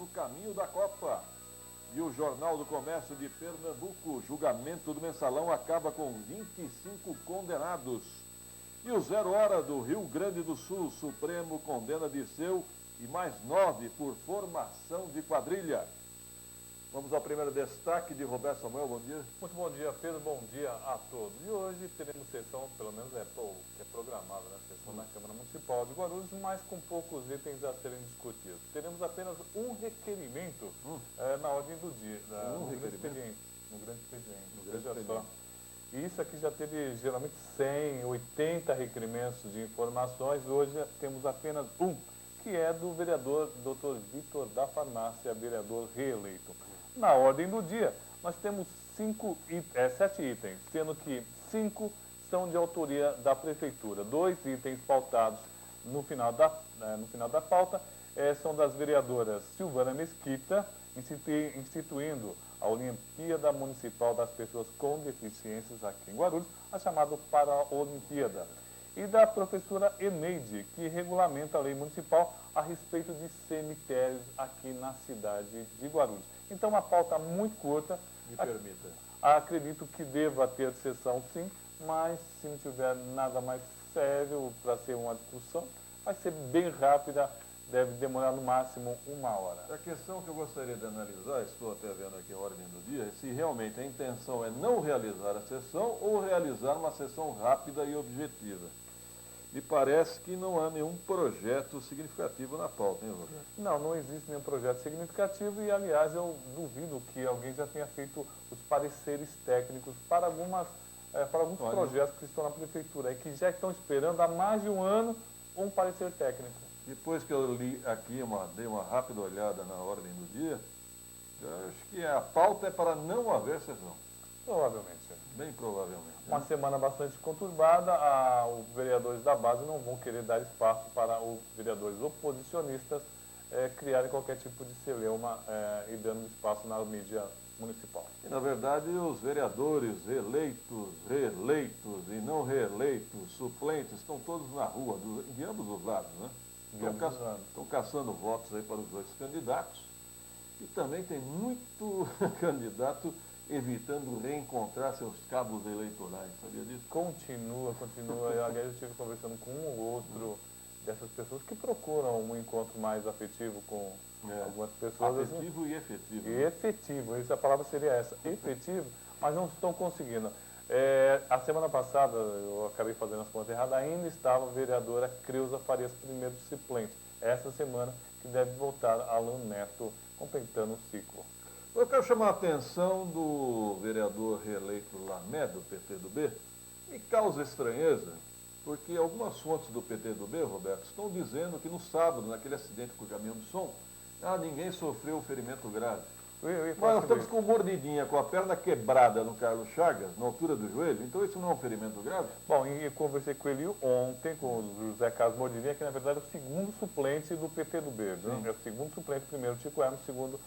O caminho da Copa. E o Jornal do Comércio de Pernambuco, julgamento do mensalão acaba com 25 condenados. E o 0 Hora do Rio Grande do Sul, Supremo condena Dirceu e mais 9 por formação de quadrilha. Vamos ao primeiro destaque de Roberto Samuel, bom dia. Muito bom dia, Pedro, bom dia a todos. E hoje teremos sessão, pelo menos é programada, né? Sessão na Câmara Municipal de Guarulhos, mas com poucos itens a serem discutidos. Teremos apenas um requerimento na ordem do dia, no grande expediente. Veja só. E isso aqui já teve geralmente 100, 80 requerimentos de informações, hoje temos apenas um, que é do vereador Dr. Vitor da Farmácia, vereador reeleito. Na ordem do dia, nós temos 7 itens, sendo que 5 são de autoria da Prefeitura. 2 itens pautados no final da pauta são das vereadoras Silvana Mesquita, instituindo a Olimpíada Municipal das Pessoas com Deficiências aqui em Guarulhos, a chamada Paraolimpíada. E da professora Eneide, que regulamenta a lei municipal a respeito de cemitérios aqui na cidade de Guarulhos. Então, uma pauta muito curta. Me permita. Acredito que deva ter sessão, sim, mas se não tiver nada mais sério para ser uma discussão, vai ser bem rápida, deve demorar no máximo 1 hora. A questão que eu gostaria de analisar, estou até vendo aqui a ordem do dia, é se realmente a intenção é não realizar a sessão ou realizar uma sessão rápida e objetiva. Me parece que não há nenhum projeto significativo na pauta, hein, Roberto? Não existe nenhum projeto significativo e, aliás, eu duvido que alguém já tenha feito os pareceres técnicos para alguns projetos que estão na prefeitura e que já estão esperando há mais de um ano um parecer técnico. Depois que eu li aqui, dei uma rápida olhada na ordem do dia, eu acho que a pauta é para não haver sessão. Provavelmente. Bem provavelmente. Uma semana bastante conturbada, os vereadores da base não vão querer dar espaço para os vereadores oposicionistas criarem qualquer tipo de celeuma e dando espaço na mídia municipal. E, na verdade, os vereadores eleitos, reeleitos e não reeleitos, suplentes, estão todos na rua, de ambos os lados, né? Estão caçando votos aí para os dois candidatos. E também tem muito candidato evitando reencontrar seus cabos eleitorais, sabia disso? Continua. Aliás, eu estive conversando com um ou outro dessas pessoas que procuram um encontro mais afetivo com algumas pessoas. Afetivo e efetivo. E efetivo, a palavra seria essa, efetivo, mas não estão conseguindo. A semana passada, eu acabei fazendo as contas erradas, ainda estava a vereadora Creuza Farias, primeiro suplente. Essa semana que deve voltar Alan Neto, completando o ciclo. Eu quero chamar a atenção do vereador reeleito Lamé, do PTdoB. Me causa estranheza, porque algumas fontes do PTdoB, Roberto, estão dizendo que no sábado, naquele acidente com o caminhão de som, ninguém sofreu ferimento grave. Mas nós estamos com mordidinha, com a perna quebrada no Carlos Chagas, na altura do joelho, então isso não é um ferimento grave? Bom, e eu conversei com ele ontem, com o José Carlos Mordidinha, que na verdade é o segundo suplente do PTdoB. É o segundo suplente, primeiro Chico Hermes, segundo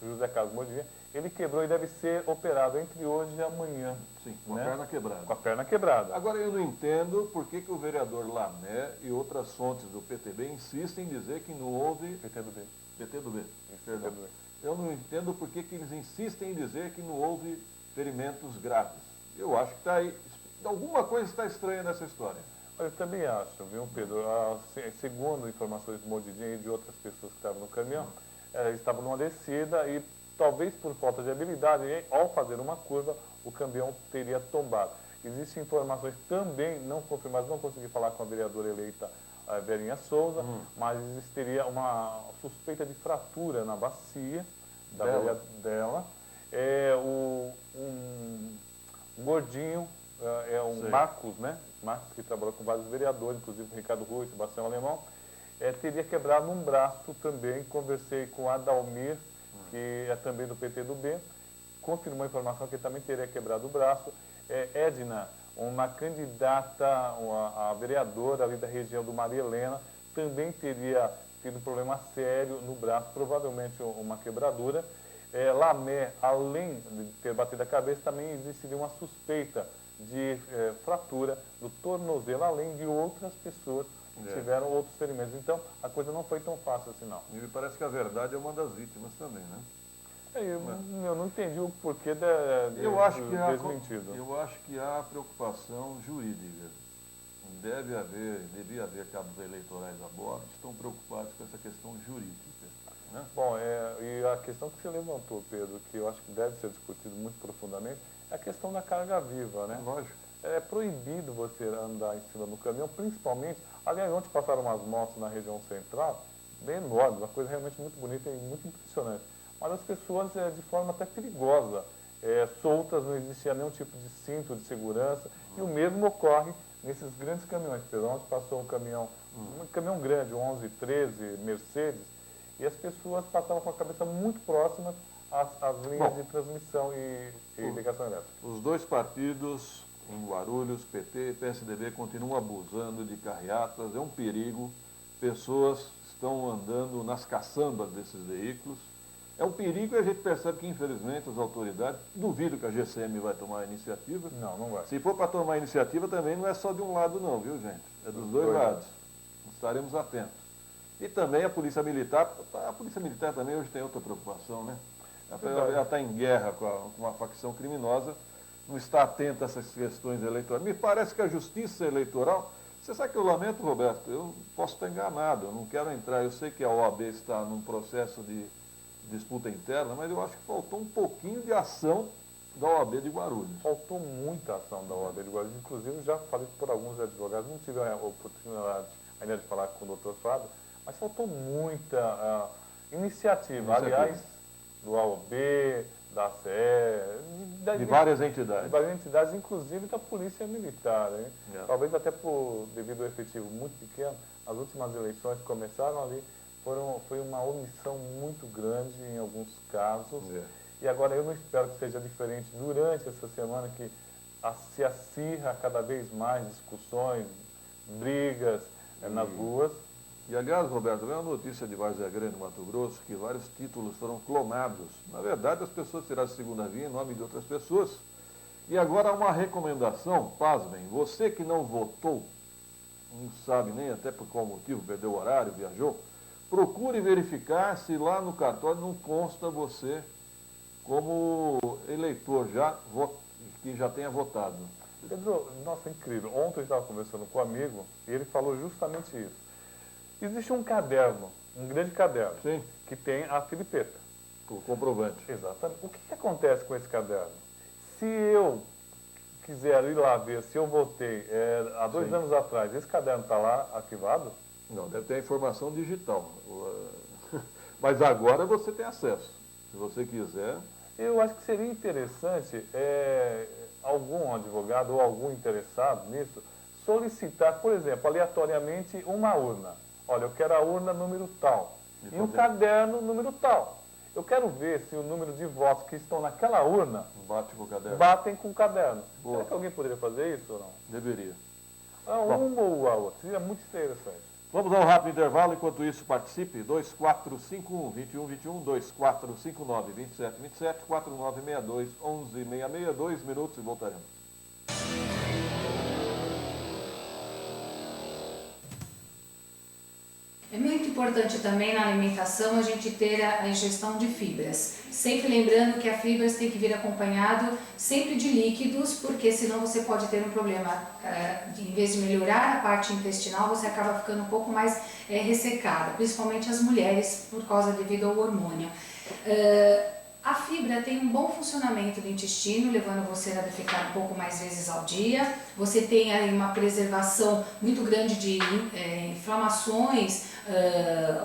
José Carlos Mordidinha. Ele quebrou e deve ser operado entre hoje e amanhã. Sim, com a perna quebrada. Com a perna quebrada. Agora, eu não entendo por que o vereador Lamé e outras fontes do PTB insistem em dizer que não houve... PTdoB, perdão. Eu não entendo por que eles insistem em dizer que não houve ferimentos graves. Eu acho que alguma coisa está estranha nessa história. Eu também acho, viu, Pedro? Segundo informações de Mordidinha e de outras pessoas que estavam no caminhão, estavam numa descida e talvez por falta de habilidade, ao fazer uma curva, o caminhão teria tombado. Existem informações também não confirmadas, não consegui falar com a vereadora eleita a Verinha Souza, mas existiria uma suspeita de fratura na bacia dela. Um gordinho, Marcos, né? Marcos, que trabalhou com vários vereadores, inclusive o Ricardo Rui, Sebastião Alemão, teria quebrado um braço também. Conversei com a Adalmir, que é também do PTdoB, confirmou a informação que ele também teria quebrado o braço. Edna, uma candidata a vereadora ali da região do Maria Helena, também teria tido um problema sério no braço, provavelmente uma quebradura. Lamé, além de ter batido a cabeça, também existiria uma suspeita de fratura do tornozelo, além de outras pessoas tiveram outros ferimentos. Então, a coisa não foi tão fácil assim, não. E me parece que a verdade é uma das vítimas também, né? Eu não entendi o porquê Eu acho que desmentido. eu acho que há preocupação jurídica. Devia haver cabos eleitorais a bordo, estão preocupados com essa questão jurídica. Né? Bom, e a questão que você levantou, Pedro, que eu acho que deve ser discutido muito profundamente, é a questão da carga viva, né? Lógico. É proibido você andar em cima do caminhão, principalmente, aliás, ontem passaram umas motos na região central, bem enormes, uma coisa realmente muito bonita e muito impressionante. Mas as pessoas, de forma até perigosa, soltas, não existia nenhum tipo de cinto de segurança, e o mesmo ocorre nesses grandes caminhões. Pedro, ontem passou um caminhão grande, um 1113 Mercedes, e as pessoas passavam com a cabeça muito próxima às linhas de transmissão e ligação elétrica. Os dois partidos, em Guarulhos, PT e PSDB, continuam abusando de carreatas, é um perigo. Pessoas estão andando nas caçambas desses veículos. É um perigo e a gente percebe que, infelizmente, as autoridades, duvido que a GCM vai tomar a iniciativa. Não vai. Se for para tomar a iniciativa, também não é só de um lado não, viu, gente? É dos dois lados. Estaremos atentos. E também a Polícia Militar também hoje tem outra preocupação, né? Ela está em guerra com a facção criminosa, não está atenta a essas questões eleitorais. Me parece que a justiça eleitoral, você sabe que eu lamento, Roberto, eu posso estar enganado, eu não quero entrar, eu sei que a OAB está num processo de disputa interna, mas eu acho que faltou um pouquinho de ação da OAB de Guarulhos. Faltou muita ação da OAB de Guarulhos, inclusive já falei por alguns advogados, não tive a oportunidade ainda de falar com o doutor Fábio, mas faltou muita iniciativa, aliás, do OAB, da ACE, de várias entidades. De várias entidades, inclusive da Polícia Militar. Hein? Talvez até devido ao efetivo muito pequeno, as últimas eleições que começaram ali, foi uma omissão muito grande em alguns casos. E agora eu não espero que seja diferente durante essa semana, que se acirra cada vez mais discussões, brigas nas ruas. E, aliás, Roberto, veio uma notícia de Várzea Grande, Mato Grosso, que vários títulos foram clonados. Na verdade, as pessoas tiraram a segunda via em nome de outras pessoas. E agora há uma recomendação, pasmem, você que não votou, não sabe nem até por qual motivo, perdeu o horário, viajou, procure verificar se lá no cartório não consta você como eleitor que já tenha votado. Pedro, nossa, incrível. Ontem eu estava conversando com um amigo e ele falou justamente isso. Existe um caderno, um grande caderno, sim, que tem a filipeta. O comprovante. Exatamente. O que acontece com esse caderno? Se eu quiser ir lá ver se eu votei há 2 anos atrás, esse caderno está lá arquivado? Não, deve ter a informação digital. Mas agora você tem acesso, se você quiser. Eu acho que seria interessante algum advogado ou algum interessado nisso solicitar, por exemplo, aleatoriamente uma urna. Olha, eu quero a urna número tal e o caderno número tal. Eu quero ver se o número de votos que estão naquela urna batem com o caderno. Será que alguém poderia fazer isso ou não? Deveria. Uma ou a outra. Seria muito interessante. Vamos dar um rápido intervalo, enquanto isso participe. 2451-2121, 2459-2727, 4962-1166, 2 minutos e voltaremos. É muito importante também na alimentação a gente ter a ingestão de fibras. Sempre lembrando que a fibras tem que vir acompanhado sempre de líquidos, porque senão você pode ter um problema. Em vez de melhorar a parte intestinal, você acaba ficando um pouco mais ressecada, principalmente as mulheres, devido ao hormônio. A fibra tem um bom funcionamento do intestino, levando você a defecar um pouco mais vezes ao dia. Você tem aí uma preservação muito grande de inflamações,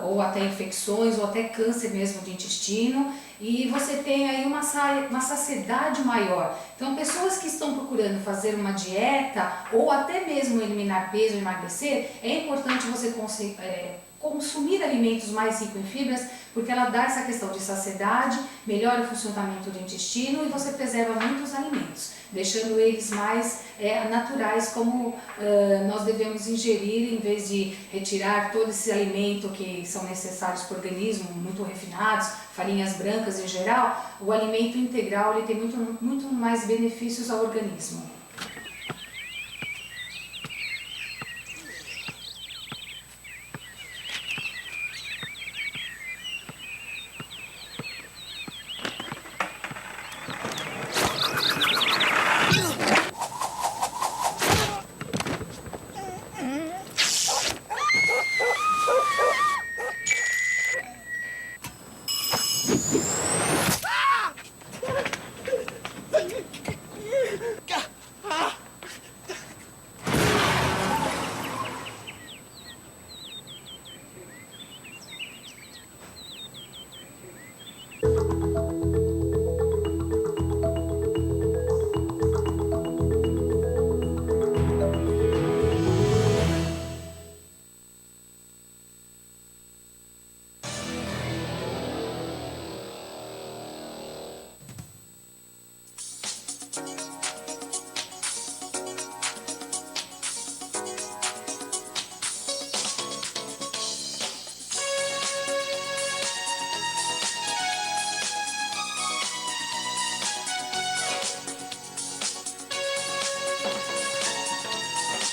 ou até infecções, ou até câncer mesmo do intestino. E você tem aí uma saciedade maior. Então, pessoas que estão procurando fazer uma dieta, ou até mesmo eliminar peso, emagrecer, é importante você consumir alimentos mais ricos em fibras, porque ela dá essa questão de saciedade, melhora o funcionamento do intestino e você preserva muitos alimentos, deixando eles mais naturais, como nós devemos ingerir, em vez de retirar todo esse alimento que são necessários para o organismo, muito refinados, farinhas brancas em geral. O alimento integral ele tem muito mais benefícios ao organismo.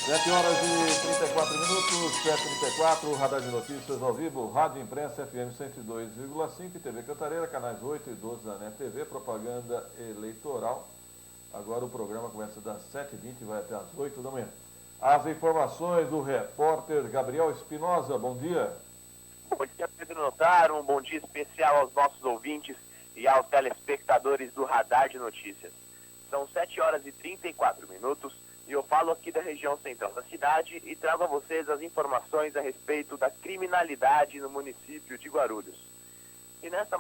7 horas e 34 minutos, 7h34, Radar de Notícias ao vivo, Rádio Imprensa FM 102,5 e TV Cantareira, canais 8 e 12 da NET TV, propaganda eleitoral. Agora o programa começa das 7h20 e vai até as 8 da manhã. As informações do repórter Gabriel Espinosa, bom dia. Bom dia, Pedro Notaro, um bom dia especial aos nossos ouvintes e aos telespectadores do Radar de Notícias. São 7 horas e 34 minutos. E eu falo aqui da região central da cidade e trago a vocês as informações a respeito da criminalidade no município de Guarulhos. E nesta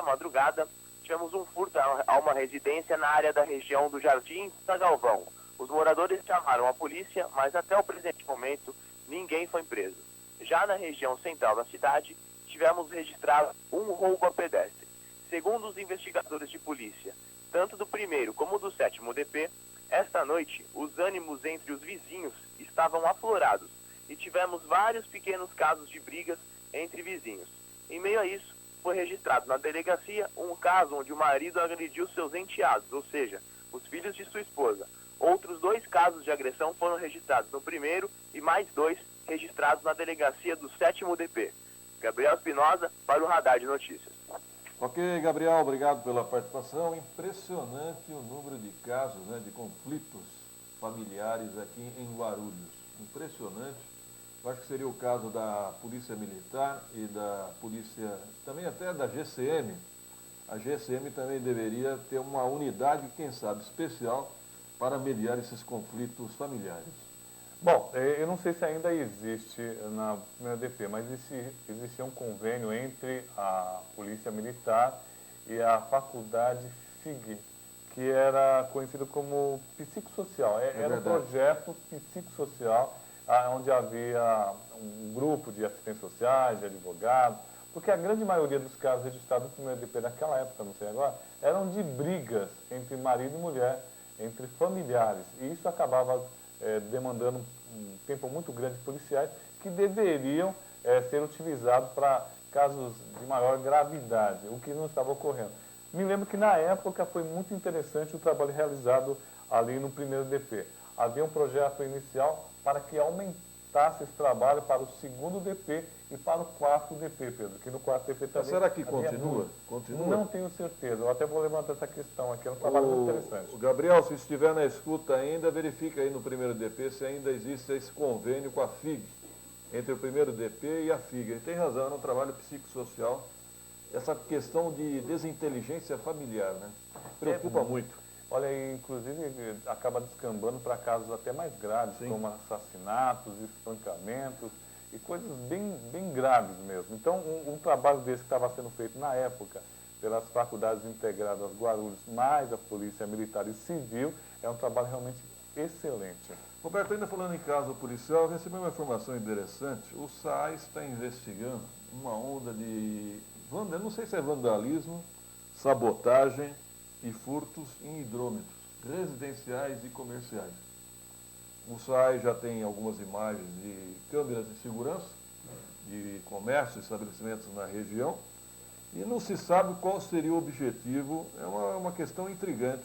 madrugada, tivemos um furto a uma residência na área da região do Jardim da Galvão. Os moradores chamaram a polícia, mas até o presente momento, ninguém foi preso. Já na região central da cidade, tivemos registrado um roubo a pedestre. Segundo os investigadores de polícia, tanto do 1º como do 7º DP, esta noite, os ânimos entre os vizinhos estavam aflorados e tivemos vários pequenos casos de brigas entre vizinhos. Em meio a isso, foi registrado na delegacia um caso onde o marido agrediu seus enteados, ou seja, os filhos de sua esposa. Outros 2 casos de agressão foram registrados no 1º e mais 2 registrados na delegacia do 7º DP. Gabriel Espinosa para o Radar de Notícias. Ok, Gabriel, obrigado pela participação. Impressionante o número de casos, de conflitos familiares aqui em Guarulhos. Impressionante. Eu acho que seria o caso da Polícia Militar e da Polícia, também até da GCM. A GCM também deveria ter uma unidade, quem sabe, especial para mediar esses conflitos familiares. Bom, eu não sei se ainda existe na primeira DP, mas existia um convênio entre a Polícia Militar e a Faculdade FIG, que era conhecido como psicossocial. Era um projeto psicossocial, onde havia um grupo de assistentes sociais, de advogados, porque a grande maioria dos casos registrados no primeiro DP naquela época, não sei agora, eram de brigas entre marido e mulher, entre familiares, e isso acabava demandando um tempo muito grande de policiais que deveriam ser utilizados para casos de maior gravidade, o que não estava ocorrendo. Me lembro que na época foi muito interessante o trabalho realizado ali no primeiro DP. Havia um projeto inicial para que aumentasse esse trabalho para o 2º DP e para o 4º DP, Pedro, que no 4º DP também... Mas será que continua? Não tenho certeza, eu até vou levantar essa questão aqui, é um trabalho muito interessante. Gabriel, se estiver na escuta ainda, verifica aí no 1º DP se ainda existe esse convênio com a FIG, entre o 1º DP e a FIG. Ele tem razão, é um trabalho psicossocial, essa questão de desinteligência familiar, preocupa muito. Olha, inclusive acaba descambando para casos até mais graves, Sim, como assassinatos, espancamentos e coisas bem graves mesmo. Então, um trabalho desse que estava sendo feito na época pelas faculdades integradas Guarulhos, mais a Polícia Militar e Civil, é um trabalho realmente excelente. Roberto, ainda falando em caso policial, eu recebi uma informação interessante. O SAI está investigando uma onda de, não sei se é vandalismo, sabotagem e furtos em hidrômetros residenciais e comerciais. O SAI já tem algumas imagens de câmeras de segurança de comércio e estabelecimentos na região e não se sabe qual seria o objetivo. É uma questão intrigante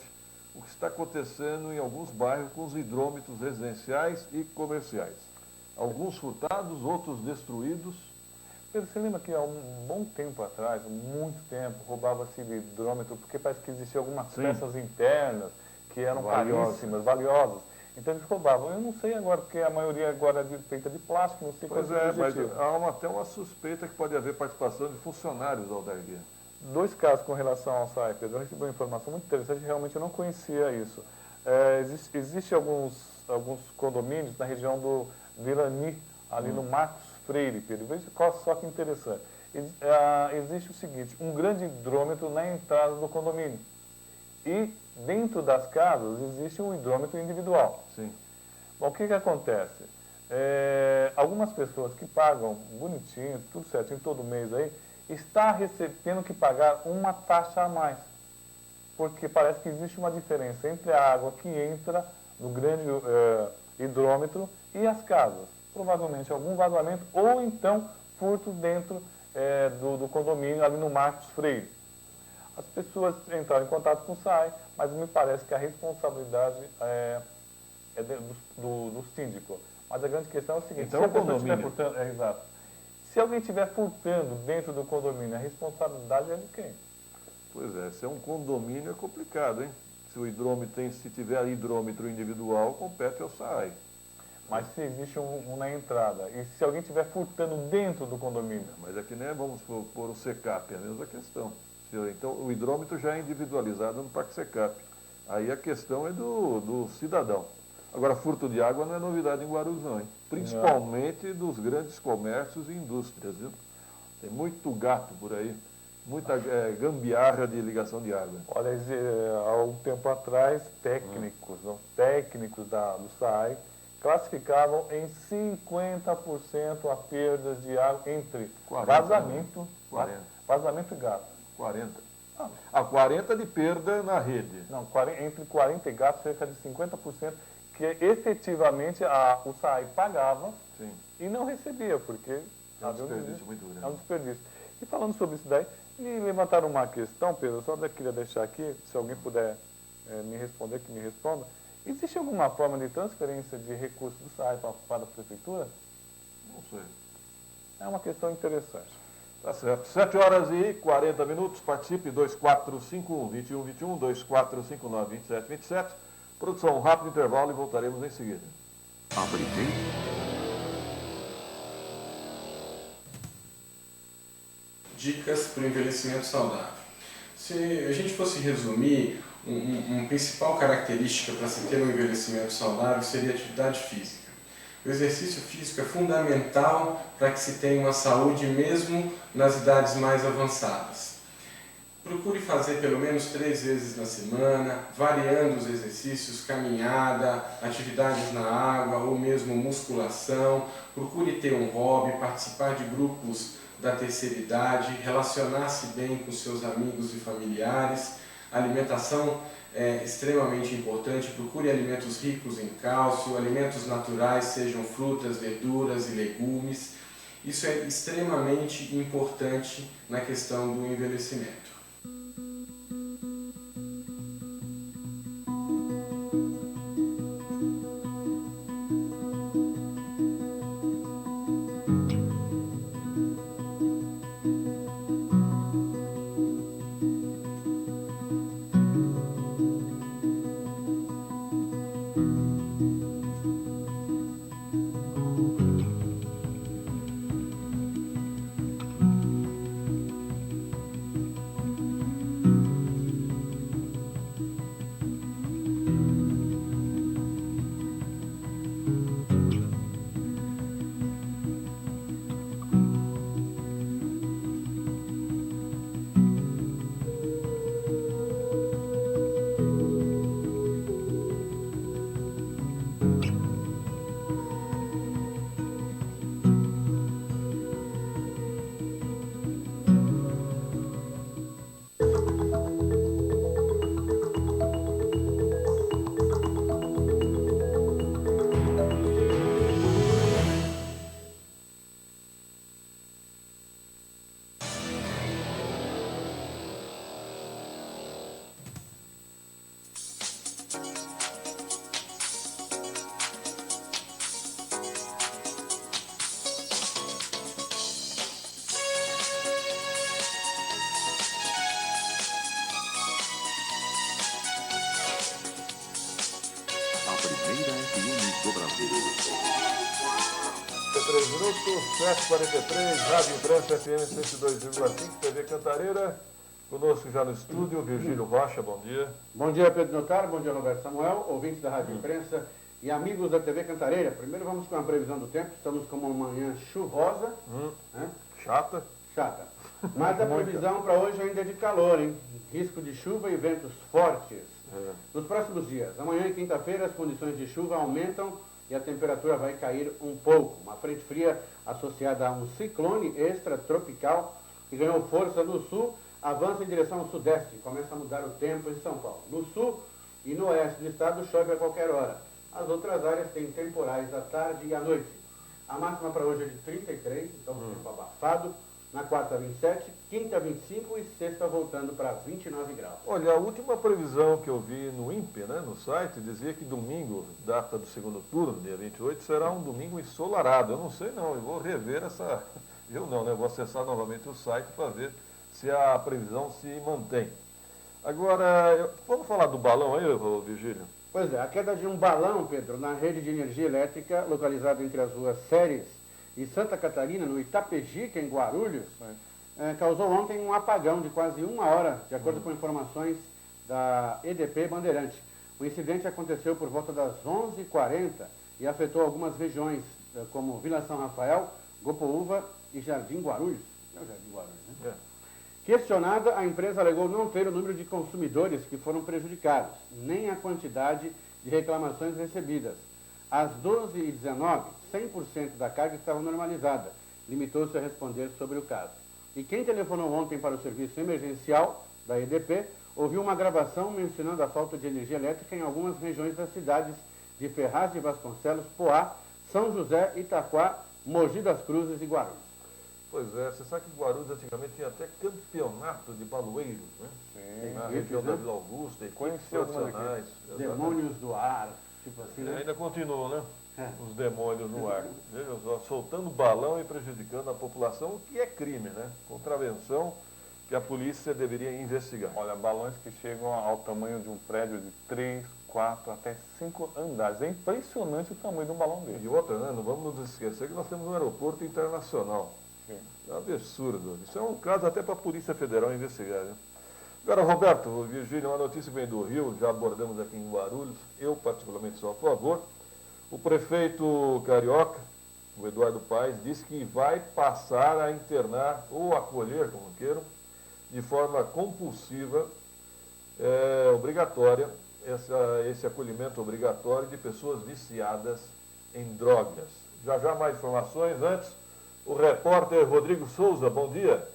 o que está acontecendo em alguns bairros com os hidrômetros residenciais e comerciais. Alguns furtados, outros destruídos. Pedro, você lembra que há um bom tempo atrás, muito tempo, roubava-se hidrômetro porque parece que existiam algumas peças internas que eram caríssimas, valiosas. Então eles roubavam. Eu não sei agora, porque a maioria agora é feita de plástico, não sei qual é o objetivo. Mas há até uma suspeita que pode haver participação de funcionários da albergue. 2 casos com relação ao SAI, Pedro. Eu recebi uma informação muito interessante, realmente eu não conhecia isso. Existem alguns condomínios na região do Virani, ali no Marcos Freire, Pedro. Veja só que interessante. Existe o seguinte, um grande hidrômetro na entrada do condomínio. E dentro das casas existe um hidrômetro individual. Sim. Bom, o que acontece? Algumas pessoas que pagam bonitinho, tudo certinho, todo mês aí, está tendo que pagar uma taxa a mais. Porque parece que existe uma diferença entre a água que entra no grande hidrômetro e as casas. Provavelmente algum vazamento ou então furto dentro do condomínio ali no Marcos Freire. As pessoas entraram em contato com o SAI, mas me parece que a responsabilidade é do síndico. Mas a grande questão é o seguinte, Então, se a pessoa condomínio. estiver furtando, exato. Se alguém estiver furtando dentro do condomínio, a responsabilidade é de quem? Pois é, se é um condomínio é complicado, hein? Se tiver hidrômetro individual, compete ao SAAI. Mas se existe um na entrada, e se alguém estiver furtando dentro do condomínio? Mas aqui, né, vamos pôr o SECAP, é a mesma questão. Então, o hidrômetro já é individualizado no Parque SECAP. Aí a questão é do cidadão. Agora, furto de água não é novidade em Guarulhos, não, hein? Principalmente dos grandes comércios e indústrias, viu? Tem muito gato por aí, muita gambiarra de ligação de água. Olha, há um tempo atrás, técnicos do SAAI classificavam em 50% a perdas de água entre 40, vazamento e gato. 40. 40 de perda na rede. Não, entre 40 e gato, cerca de 50%, que efetivamente o SAAI pagava. Sim. E não recebia, porque É um desperdício muito grande. é um desperdício. E falando sobre isso daí, me levantaram uma questão, Pedro, só queria deixar aqui, se alguém puder me responder, que me responda. Existe alguma forma de transferência de recursos do SAAI para a prefeitura? Não sei. É uma questão interessante. Tá certo. 7 horas e 40 minutos. Participe 2451-2121, 2459-2727. Produção, um rápido intervalo e voltaremos em seguida. Dicas para o envelhecimento saudável. Se a gente fosse resumir, uma principal característica para se ter um envelhecimento saudável seria a atividade física. O exercício físico é fundamental para que se tenha uma saúde mesmo nas idades mais avançadas. Procure fazer pelo menos 3 vezes na semana, variando os exercícios, caminhada, atividades na água ou mesmo musculação. Procure ter um hobby, participar de grupos da terceira idade, relacionar-se bem com seus amigos e familiares. A alimentação é extremamente importante. Procure alimentos ricos em cálcio, alimentos naturais, sejam frutas, verduras e legumes. Isso é extremamente importante na questão do envelhecimento. Primeira FM do Brasil. 3 minutos, 7h43, Rádio Imprensa FM 102,5, TV Cantareira. Conosco já no estúdio, Virgílio Rocha, bom dia. Bom dia, Pedro Notaro, bom dia, Roberto Samuel, ouvintes da Rádio Imprensa e amigos da TV Cantareira. Primeiro vamos com a previsão do tempo, estamos com uma manhã chuvosa, né? Chata. Chata. Mas a previsão para hoje ainda é de calor, hein? Risco de chuva e ventos fortes. Nos próximos dias, amanhã e quinta-feira, as condições de chuva aumentam e a temperatura vai cair um pouco. Uma frente fria associada a um ciclone extratropical que ganhou força no sul, avança em direção ao sudeste e começa a mudar o tempo em São Paulo. No sul e no oeste do estado chove a qualquer hora. As outras áreas têm temporais à tarde e à noite. A máxima para hoje é de 33, então tempo abafado. Na quarta, 27, quinta, 25 e sexta voltando para 29 graus. Olha, a última previsão que eu vi no INPE, né, no site, dizia que domingo, data do segundo turno, dia 28, será um domingo ensolarado. Eu não sei não, eu vou rever essa... Eu não, né? Vou acessar novamente o site para ver se a previsão se mantém. Agora, vamos falar do balão aí, Virgílio? Pois é, a queda de um balão, Pedro, na rede de energia elétrica localizada entre as ruas Séries e Santa Catarina, no Itapejica, em Guarulhos, causou ontem um apagão de quase 1 hora, de acordo com informações da EDP Bandeirante. O incidente aconteceu por volta das 11h40 e afetou algumas regiões, como Vila São Rafael, Gopoúva e Jardim Guarulhos. É o Jardim Guarulhos, né? Questionada, a empresa alegou não ter o número de consumidores que foram prejudicados, nem a quantidade de reclamações recebidas. Às 12h19, 100% da carga estava normalizada. Limitou-se a responder sobre o caso. E quem telefonou ontem para o serviço emergencial da EDP ouviu uma gravação mencionando a falta de energia elétrica em algumas regiões das cidades de Ferraz de Vasconcelos, Poá, São José, Itaquá, Mogi das Cruzes e Guarulhos. Pois é, você sabe que Guarulhos antigamente tinha até campeonato de baloeiros, né? Sim. Na região da Vila Augusta, equipes profissionais. Demônios do ar, tipo assim, né? Ainda continuam, né? Os demônios no ar. Veja só, soltando balão e prejudicando a população, o que é crime, né? Contravenção que a polícia deveria investigar. Olha, balões que chegam ao tamanho de um prédio de 3, 4, até 5 andares. É impressionante o tamanho de um balão desse. E outra, né? Não vamos nos esquecer que nós temos um aeroporto internacional. Sim. É um absurdo. Isso é um caso até para a Polícia Federal investigar, né? Agora, Roberto, Virgílio, uma notícia que vem do Rio, já abordamos aqui em Guarulhos, eu particularmente sou a favor. O prefeito carioca, o Eduardo Paes, disse que vai passar a internar ou acolher, como queiram, de forma compulsiva, obrigatória, esse acolhimento obrigatório de pessoas viciadas em drogas. Já já mais informações. Antes, o repórter Rodrigo Souza, bom dia.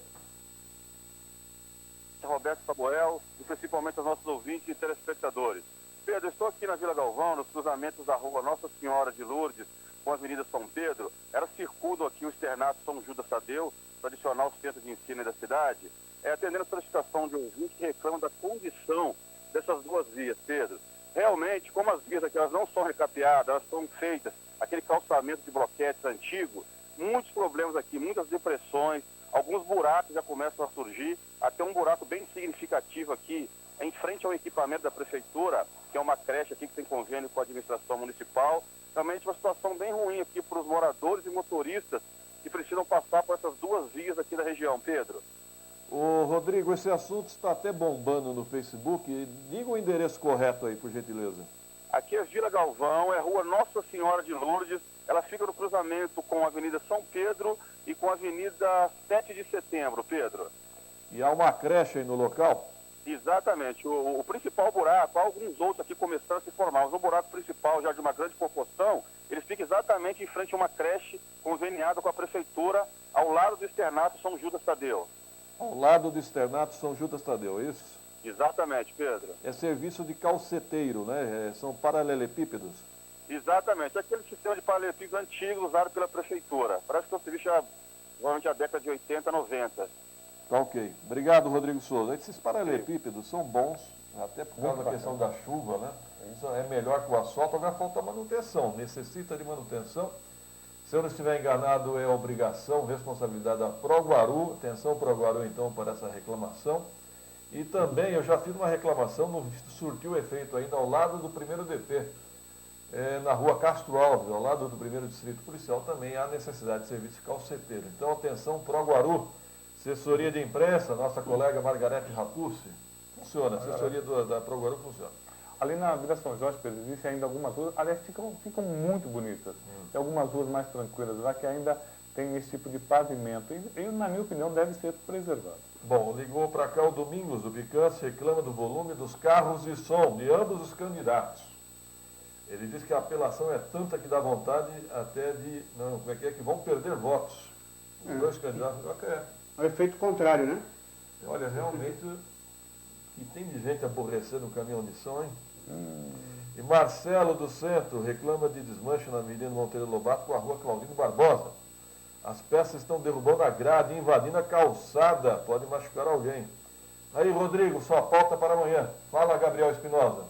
Roberto Saboel e principalmente aos nossos ouvintes e telespectadores. Pedro, estou aqui na Vila Galvão, nos cruzamentos da rua Nossa Senhora de Lourdes com a Avenida São Pedro. Elas circundam aqui o externato São Judas Tadeu, tradicional centro de ensino da cidade, atendendo a solicitação de ouvintes que reclamam da condição dessas duas vias, Pedro. Realmente, como as vias aqui elas não são recapeadas, elas estão feitas, aquele calçamento de bloquetes antigo, muitos problemas aqui, muitas depressões, alguns buracos já começam a surgir, até um buraco bem significativo aqui, em frente ao equipamento da prefeitura, que é uma creche aqui que tem convênio com a administração municipal. Realmente uma situação bem ruim aqui para os moradores e motoristas que precisam passar por essas duas vias aqui da região, Pedro. Ô, Rodrigo, esse assunto está até bombando no Facebook. Diga o endereço correto aí, por gentileza. Aqui é Vila Galvão, é rua Nossa Senhora de Lourdes. Ela fica no cruzamento com a Avenida São Pedro e com a Avenida 7 de Setembro, Pedro. E há uma creche aí no local? Exatamente. O principal buraco, há alguns outros aqui começando a se formar, mas o buraco principal, já de uma grande proporção, ele fica exatamente em frente a uma creche conveniada com a prefeitura, ao lado do externato São Judas Tadeu. Ao lado do externato São Judas Tadeu, é isso? Exatamente, Pedro. É serviço de calceteiro, né? São paralelepípedos. Exatamente. É aquele sistema de paralelepípedo antigo usado pela prefeitura. Parece que é um serviço provavelmente a década de 80, 90. Tá ok. Obrigado, Rodrigo Souza. Esses paralelepípedos são bons, até por causa da questão da chuva, né? Isso é melhor que o asfalto, agora falta manutenção, necessita de manutenção. Se eu não estiver enganado, é obrigação, responsabilidade da Proguaru. Atenção, Proguaru, então, para essa reclamação. E também eu já fiz uma reclamação, não surtiu efeito ainda, ao lado do primeiro DP, na rua Castro Alves, ao lado do primeiro distrito policial, também há necessidade de serviço calceteiro. Então, atenção, Proguaru, assessoria de imprensa, nossa colega Margarete Rapucci, funciona, a assessoria da Proguaru funciona. Ali na Vila São Jorge, Pedro, existem ainda algumas ruas, aliás, ficam muito bonitas. Tem algumas ruas mais tranquilas lá que ainda tem esse tipo de pavimento e na minha opinião, deve ser preservado. Bom, ligou para cá o Domingos do Bicance, reclama do volume dos carros de som de ambos os candidatos. Ele diz que a apelação é tanta que dá vontade até de, não, como é que vão perder votos. Os dois candidatos, é o efeito contrário, né? Olha, realmente, e tem de gente aborrecendo o caminhão de som, hein? E Marcelo do Centro reclama de desmanche na Avenida Monteiro Lobato com a rua Claudino Barbosa. As peças estão derrubando a grade, invadindo a calçada, pode machucar alguém. Aí, Rodrigo, sua pauta para amanhã. Fala, Gabriel Espinosa.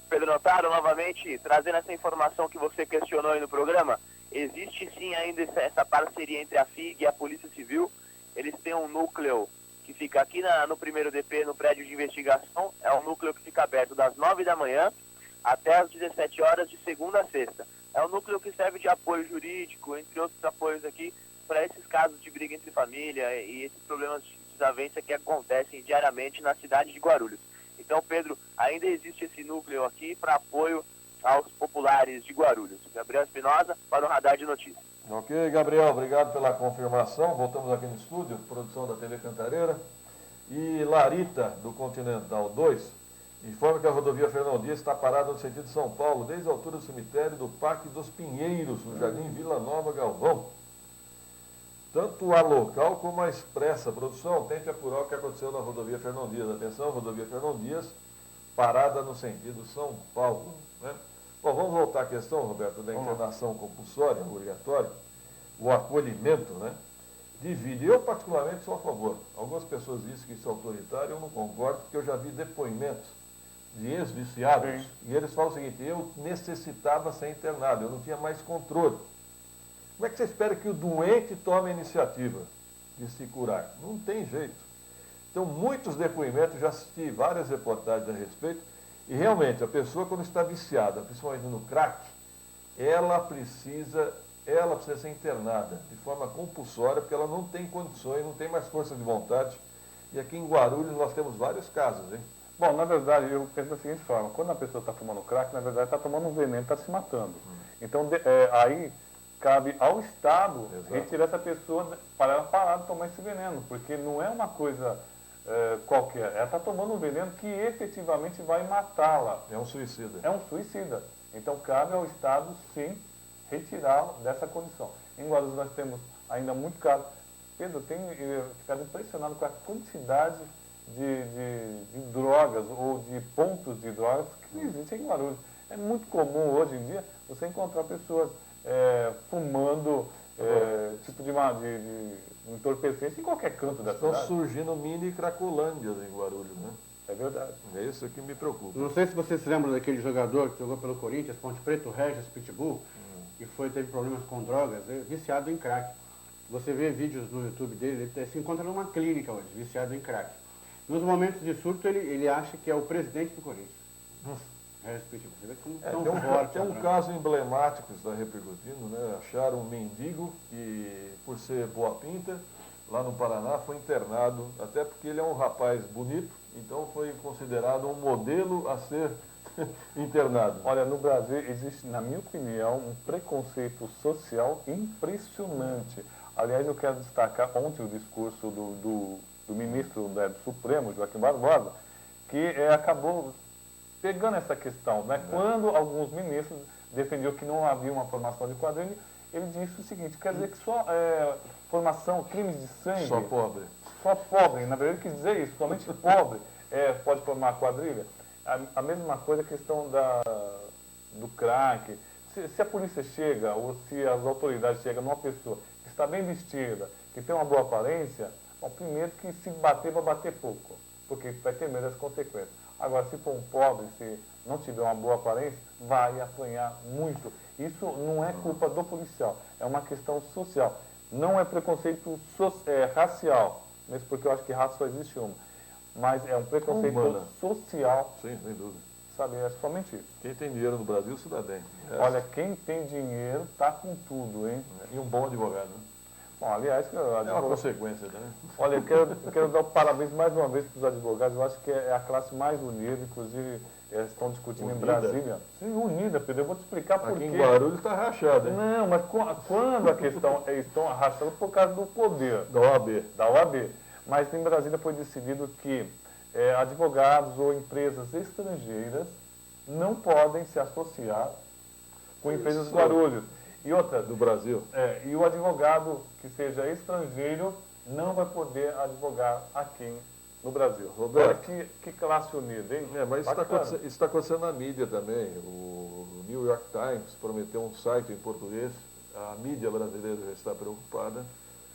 Pedro Notaro, novamente, trazendo essa informação que você questionou aí no programa, existe sim ainda essa parceria entre a FIG e a Polícia Civil. Eles têm um núcleo que fica aqui no primeiro DP, no prédio de investigação. É um núcleo que fica aberto das 9 da manhã até as 17 horas de segunda a sexta. É um núcleo que serve de apoio jurídico, entre outros apoios aqui, para esses casos de briga entre família e esses problemas de desavença que acontecem diariamente na cidade de Guarulhos. Então, Pedro, ainda existe esse núcleo aqui para apoio aos populares de Guarulhos. Gabriel Espinosa, para o Radar de Notícias. Ok, Gabriel, obrigado pela confirmação. Voltamos aqui no estúdio, produção da TV Cantareira. E Larita, do Continental 2, informa que a rodovia Fernão Dias está parada no sentido de São Paulo, desde a altura do cemitério do Parque dos Pinheiros, no Jardim Vila Nova Galvão. Tanto a local como a expressa. Produção, tente apurar o que aconteceu na rodovia Fernão Dias. Atenção, rodovia Fernão Dias, parada no sentido São Paulo. Né? Bom, vamos voltar à questão, Roberto, da internação compulsória, obrigatória, o acolhimento, né? Divide. Eu, particularmente, sou a favor. Algumas pessoas dizem que isso é autoritário, eu não concordo, porque eu já vi depoimentos de ex-viciados, e eles falam o seguinte: eu necessitava ser internado, eu não tinha mais controle. Como é que você espera que o doente tome a iniciativa de se curar? Não tem jeito. Então, muitos depoimentos, já assisti várias reportagens a respeito, e realmente, a pessoa quando está viciada, principalmente no crack, ela precisa ser internada de forma compulsória, porque ela não tem condições, não tem mais força de vontade. E aqui em Guarulhos nós temos vários casos, hein? Bom, na verdade, eu penso da seguinte forma: quando a pessoa está tomando crack, na verdade está tomando um veneno, está se matando. Então, aí cabe ao Estado retirar essa pessoa para ela parar de tomar esse veneno, porque não é uma coisa qualquer. Ela está tomando um veneno que efetivamente vai matá-la. É um suicida. É um suicida. Então, cabe ao Estado, sim, retirá-la dessa condição. Em Guarulhos nós temos ainda muito caso. Pedro, eu tenho ficado impressionado com a quantidade de drogas ou de pontos de drogas que existem em Guarulhos. É muito comum hoje em dia você encontrar pessoas fumando tipo de entorpecente em qualquer canto da cidade. Estão surgindo mini cracolândias em Guarulhos, né? É verdade. É isso que me preocupa. Não sei se vocês se lembram daquele jogador que jogou pelo Corinthians, Ponte Preta, o Regis Pitbull, que teve problemas com drogas, viciado em crack. Você vê vídeos no YouTube dele, ele se encontra numa clínica hoje, viciado em crack. Nos momentos de surto, ele acha que é o presidente do Corinthians. Regis Pitbull. Você vê como tão forte. Tem um caso emblemático que está repercutindo, né? Acharam um mendigo que, por ser boa pinta, lá no Paraná, foi internado, até porque ele é um rapaz bonito, então foi considerado um modelo a ser internado. Olha, no Brasil existe, na minha opinião, um preconceito social impressionante. Aliás, eu quero destacar ontem o discurso do ministro do Supremo, Joaquim Barbosa, que acabou pegando essa questão, né? Quando alguns ministros defendiam que não havia uma formação de quadrilha, ele disse o seguinte: quer dizer que só formação, crimes de sangue... Só pobre. Só pobre, na verdade ele quis dizer isso, somente pobre pode formar quadrilha. A mesma coisa a questão do crack. Se a polícia chega, ou se as autoridades chegam numa pessoa que está bem vestida, que tem uma boa aparência, bom, primeiro que se bater, vai bater pouco, porque vai ter medo das consequências. Agora, se for um pobre, se não tiver uma boa aparência, vai apanhar muito. Isso não é culpa do policial, é uma questão social. Não é preconceito racial, mesmo porque eu acho que raça só existe uma. Mas é um preconceito social. Sim, sem dúvida. Sabe, é somente isso. Quem tem dinheiro no Brasil se dá bem. Olha, quem tem dinheiro está com tudo, hein? E um bom advogado, né? Bom, aliás, é uma consequência, né? Olha, eu quero dar parabéns mais uma vez para os advogados. Eu acho que é a classe mais unida, inclusive eles estão discutindo em Brasília. Sim, unida, Pedro. Eu vou te explicar por quê. Aqui em Guarulhos está rachado, hein? Não, mas quando a questão estão rachando por causa do poder. Da OAB. Da OAB. Mas em Brasília foi decidido que advogados ou empresas estrangeiras não podem se associar com empresas de Guarulhos. E outra, do Brasil. E o advogado que seja estrangeiro não vai poder advogar aqui no Brasil. Roberto. Olha que classe unida, hein? Mas isso está acontecendo na mídia também. O New York Times prometeu um site em português A mídia brasileira já está preocupada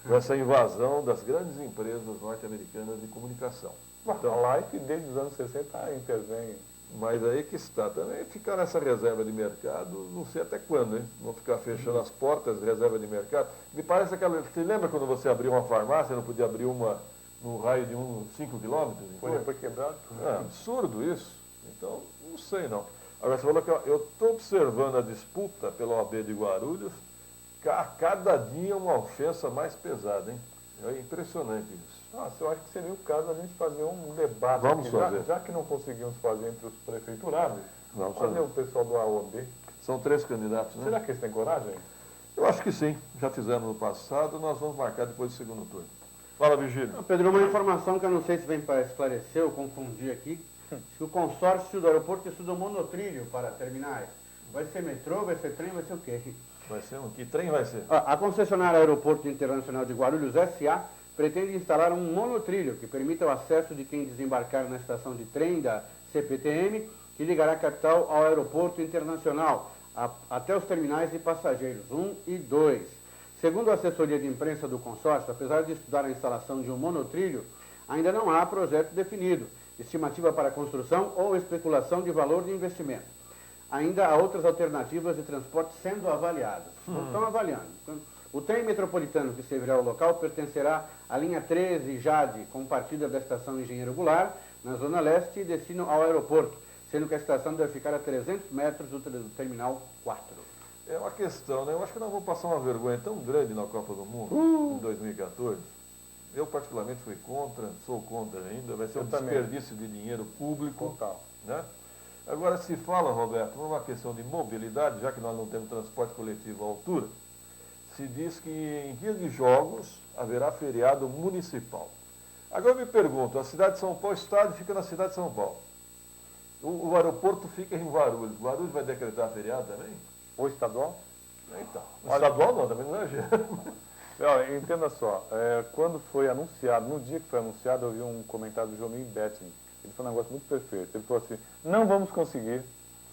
com essa invasão das grandes empresas norte-americanas de comunicação. Então, a Life, desde os anos 60, intervém. Mas aí que está também, ficar nessa reserva de mercado, não sei até quando, hein? Vão ficar fechando as portas de reserva de mercado. Me parece aquela... Você lembra quando você abriu uma farmácia, não podia abrir uma no raio de 5 quilômetros? Foi quebrado? É absurdo isso. Então, não sei não. Agora, você falou que eu estou observando a disputa pela OAB de Guarulhos, cada dia uma ofensa mais pesada, hein? É impressionante isso. Nossa, eu acho que seria o caso a gente fazer um debate. Vamos aqui, fazer. Já que não conseguimos fazer entre os prefeituráveis, Vamos fazer fazer. o pessoal do AOB. São 3 candidatos, né? Será que eles têm coragem? Eu acho que sim. Já fizemos no passado, nós vamos marcar depois do segundo turno. Fala, Virgílio. Pedro, uma informação que eu não sei se vem para esclarecer, eu confundi aqui, que o consórcio do aeroporto estuda um monotrilho para terminais. Vai ser metrô, vai ser trem, vai ser o quê? Vai ser um... Que trem vai ser? A concessionária Aeroporto Internacional de Guarulhos S.A. pretende instalar um monotrilho que permita o acesso de quem desembarcar na estação de trem da CPTM, que ligará a capital ao Aeroporto Internacional, até os terminais de passageiros 1 e 2. Segundo a assessoria de imprensa do consórcio, apesar de estudar a instalação de um monotrilho, ainda não há projeto definido, estimativa para construção ou especulação de valor de investimento. Ainda há outras alternativas de transporte sendo avaliadas. Estão avaliando. O trem metropolitano que servirá o local pertencerá à linha 13 Jade, com partida da estação Engenheiro Goulart, na Zona Leste, e destino ao aeroporto, sendo que a estação deve ficar a 300 metros do Terminal 4. É uma questão, né? Eu acho que nós vamos passar uma vergonha tão grande na Copa do Mundo, em 2014. Eu, particularmente, fui contra, sou contra ainda. Vai ser um desperdício de dinheiro público. Total. Né? Agora, se fala, Roberto, numa questão de mobilidade, já que nós não temos transporte coletivo à altura, se diz que em dias de jogos haverá feriado municipal. Agora eu me pergunto, a cidade de São Paulo, o estádio fica na cidade de São Paulo. O aeroporto fica em Guarulhos. Guarulhos vai decretar feriado também? O estadual? Então, o estadual não, também não exagero. Olha, entenda só, quando foi anunciado, no dia que foi anunciado, eu vi um comentário do Jomim Betting. Ele falou um negócio muito perfeito. Ele falou assim, não vamos conseguir,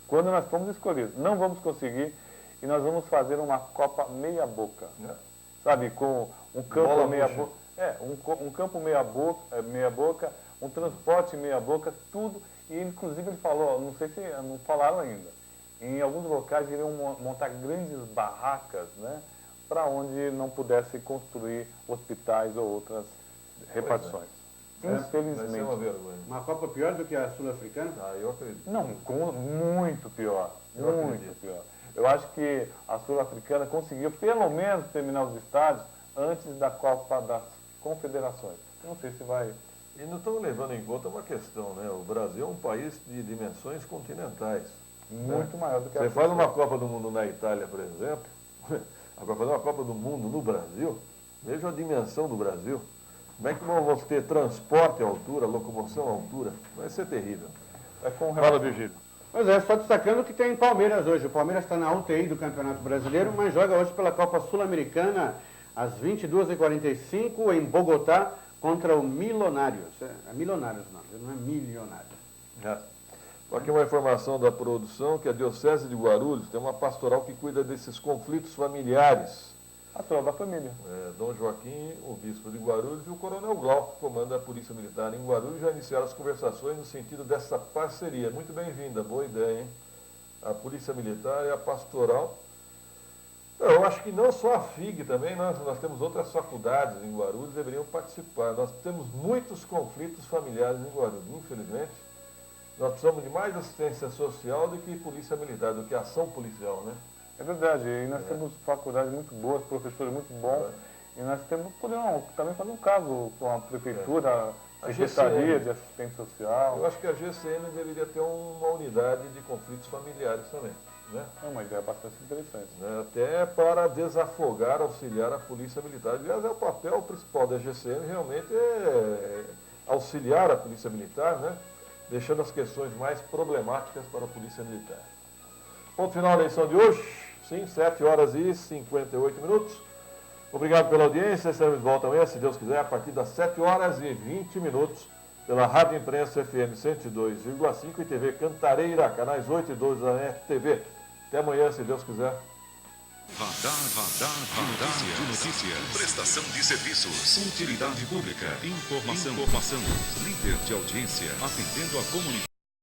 quando nós fomos escolhidos, não vamos conseguir, e nós vamos fazer uma Copa meia boca. Sabe, com um campo meia boca. Um campo meia boca, um transporte meia boca, tudo. E inclusive ele falou, não sei se não falaram ainda, em alguns locais iriam montar grandes barracas, né, para onde não pudesse construir hospitais ou outras repartições. Infelizmente. Vai ser uma vergonha. Uma Copa pior do que a sul-africana? Ah, eu acredito. Não, muito pior. Muito pior. Eu acho que a sul-africana conseguiu pelo menos terminar os estádios antes da Copa das Confederações. Eu não sei se vai... E não estamos levando em conta uma questão, né? O Brasil é um país de dimensões continentais. Muito maior do que a Você faz uma Copa do Mundo na Itália, por exemplo, agora fazer uma Copa do Mundo no Brasil, veja a dimensão do Brasil. Como é que vamos ter transporte à altura, locomoção à altura? Vai ser terrível. Fala, Virgílio. Pois é, só destacando que tem Palmeiras hoje. O Palmeiras está na UTI do Campeonato Brasileiro, mas joga hoje pela Copa Sul-Americana às 22h45 em Bogotá contra o Milionários. É Milionários não é Milionários. Aqui uma informação da produção que a Diocese de Guarulhos tem uma pastoral que cuida desses conflitos familiares. Pastoral da família. Dom Joaquim, o bispo de Guarulhos, e o coronel Glauco, que comanda a Polícia Militar em Guarulhos, já iniciaram as conversações no sentido dessa parceria. Muito bem-vinda, boa ideia, hein? A Polícia Militar e a pastoral. Eu acho que não só a FIG também, nós temos outras faculdades em Guarulhos, deveriam participar. Nós temos muitos conflitos familiares em Guarulhos, infelizmente. Nós precisamos de mais assistência social do que polícia militar, do que ação policial, né? É verdade, e nós temos faculdades muito boas, professores muito bons, e nós podemos também fazer um caso com a prefeitura, a Secretaria de Assistência Social. Eu acho que a GCM deveria ter uma unidade de conflitos familiares também. Né? É uma ideia bastante interessante. Até para desafogar, auxiliar a Polícia Militar. Aliás, o papel principal da GCM realmente é auxiliar a Polícia Militar, né? Deixando as questões mais problemáticas para a Polícia Militar. Ponto final da eleição de hoje, sim, 7h58. Obrigado pela audiência, estaremos de volta amanhã, se Deus quiser, a partir das 7h20, pela Rádio Imprensa FM 102,5 e TV Cantareira, canais 8 e 12 da NET TV. Até amanhã, se Deus quiser. Radar de notícias. Prestação de serviços. Utilidade pública. Informação. Líder de audiência. Atendendo a comunidade.